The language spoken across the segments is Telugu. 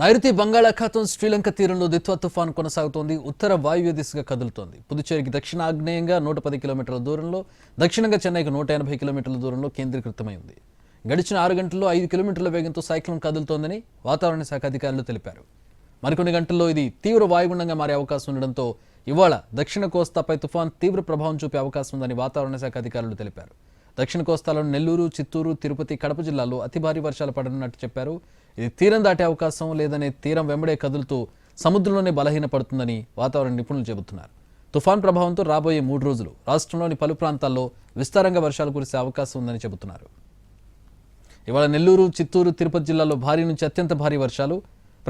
నైరుతి బంగాళాఖాతం శ్రీలంక తీరంలో దిత్వా తుఫాన్ కొనసాగుతోంది. ఉత్తర వాయువ్య దిశగా కదులుతోంది. పుదుచ్చేరికి దక్షిణ ఆగ్నేయంగా 110 కిలోమీటర్ల దూరంలో, దక్షిణంగా చెన్నైకి 180 కిలోమీటర్ల దూరంలో కేంద్రీకృతమైంది. గడిచిన 6 గంటల్లో 5 కిలోమీటర్ల వేగంతో సైక్లోన్ కదులుతోందని వాతావరణ శాఖ అధికారులు తెలిపారు. మరికొన్ని గంటల్లో ఇది తీవ్ర వాయుగుండంగా మారే అవకాశం ఉండడంతో ఇవాళ దక్షిణ కోస్తాపై తుఫాన్ తీవ్ర ప్రభావం చూపే అవకాశం ఉందని వాతావరణ శాఖ అధికారులు తెలిపారు. దక్షిణ కోస్తాలోని నెల్లూరు, చిత్తూరు, తిరుపతి, కడప జిల్లాల్లో అతి భారీ వర్షాలు పడనున్నట్టు చెప్పారు. ఇది తీరం దాటే అవకాశం లేదనే తీరం వెంబడే కదులుతూ సముద్రంలోనే బలహీనపడుతుందని వాతావరణ నిపుణులు చెబుతున్నారు. తుఫాన్ ప్రభావంతో రాబోయే 3 రోజులు రాష్ట్రంలోని పలు ప్రాంతాల్లో విస్తారంగా వర్షాలు కురిసే అవకాశం ఉందని చెబుతున్నారు. ఇవాళ నెల్లూరు, చిత్తూరు, తిరుపతి జిల్లాల్లో భారీ నుంచి అత్యంత భారీ వర్షాలు,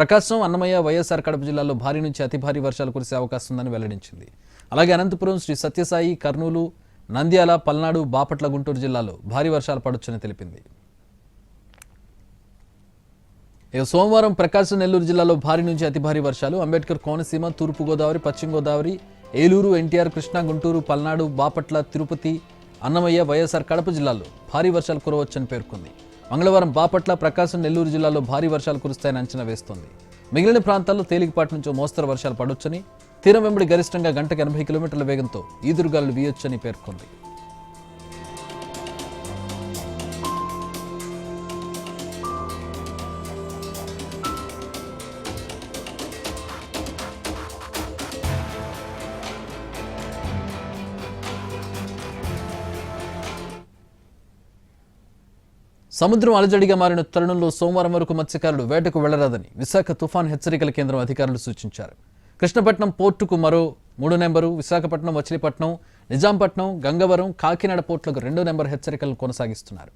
ప్రకాశం, అన్నమయ్య, వైఎస్ఆర్ కడప జిల్లాల్లో భారీ నుంచి అతి భారీ వర్షాలు కురిసే అవకాశం ఉందని వెల్లడించింది. అలాగే అనంతపురం, శ్రీ సత్యసాయి, కర్నూలు, నంద్యాల, పల్నాడు, బాపట్ల, గుంటూరు జిల్లాల్లో భారీ వర్షాలు పడొచ్చని తెలిపింది. సోమవారం ప్రకాశం, నెల్లూరు జిల్లాలో భారీ నుంచి అతి భారీ వర్షాలు, అంబేద్కర్ కోనసీమ, తూర్పు గోదావరి, పశ్చిమ గోదావరి, ఏలూరు, ఎన్టీఆర్, కృష్ణా, గుంటూరు, పల్నాడు, బాపట్ల, తిరుపతి, అన్నమయ్య, వైఎస్ఆర్ కడప జిల్లాల్లో భారీ వర్షాలు కురవచ్చని పేర్కొంది. మంగళవారం బాపట్ల, ప్రకాశం, నెల్లూరు జిల్లాల్లో భారీ వర్షాలు కురుస్తాయని అంచనా వేస్తోంది. మిగిలిన ప్రాంతాల్లో తేలికపాటి నుంచి మోస్తరు వర్షాలు పడొచ్చని, తీరం వెంబడి గరిష్టంగా గంటకు 80 కిలోమీటర్ల వేగంతో ఈదురుగాలు వీయొచ్చని పేర్కొంది. సముద్రం అలజడిగా మారిన తరుణంలో సోమవారం వరకు మత్స్యకారులు వేటకు వెళ్లరాదని విశాఖ తుఫాన్ హెచ్చరికల కేంద్రం అధికారులు సూచించారు. కృష్ణపట్నం పోర్టుకు మరో 3 నెంబరు, విశాఖపట్నం, మచిలీపట్నం, నిజాంపట్నం, గంగవరం, కాకినాడ పోర్టులకు 2 నెంబర్ హెచ్చరికలను కొనసాగిస్తున్నారు.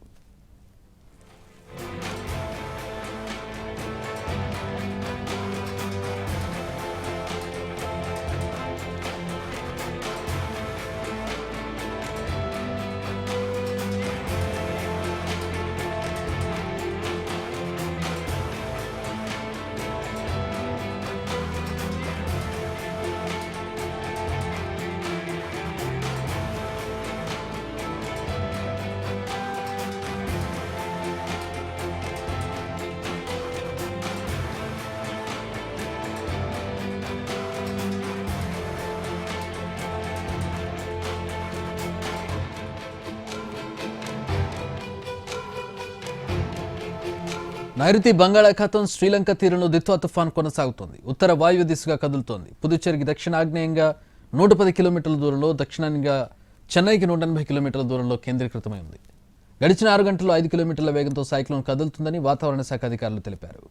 నైరుతి బంగాళాఖాతం శ్రీలంక తీరంలో దిత్వా తుఫాన్ కొనసాగుతోంది. ఉత్తర వాయువ్య దిశగా కదులుతోంది. పుదుచ్చేరికి దక్షిణ ఆగ్నేయంగా 110 కిలోమీటర్ల దూరంలో, దక్షిణానికి చెన్నైకి 180 కిలోమీటర్ల దూరంలో కేంద్రీకృతమై ఉంది. గడిచిన 6 గంటల్లో 5 కిలోమీటర్ల వేగంతో సైక్లోన్ కదులుతుందని వాతావరణ శాఖ అధికారులు తెలిపారు.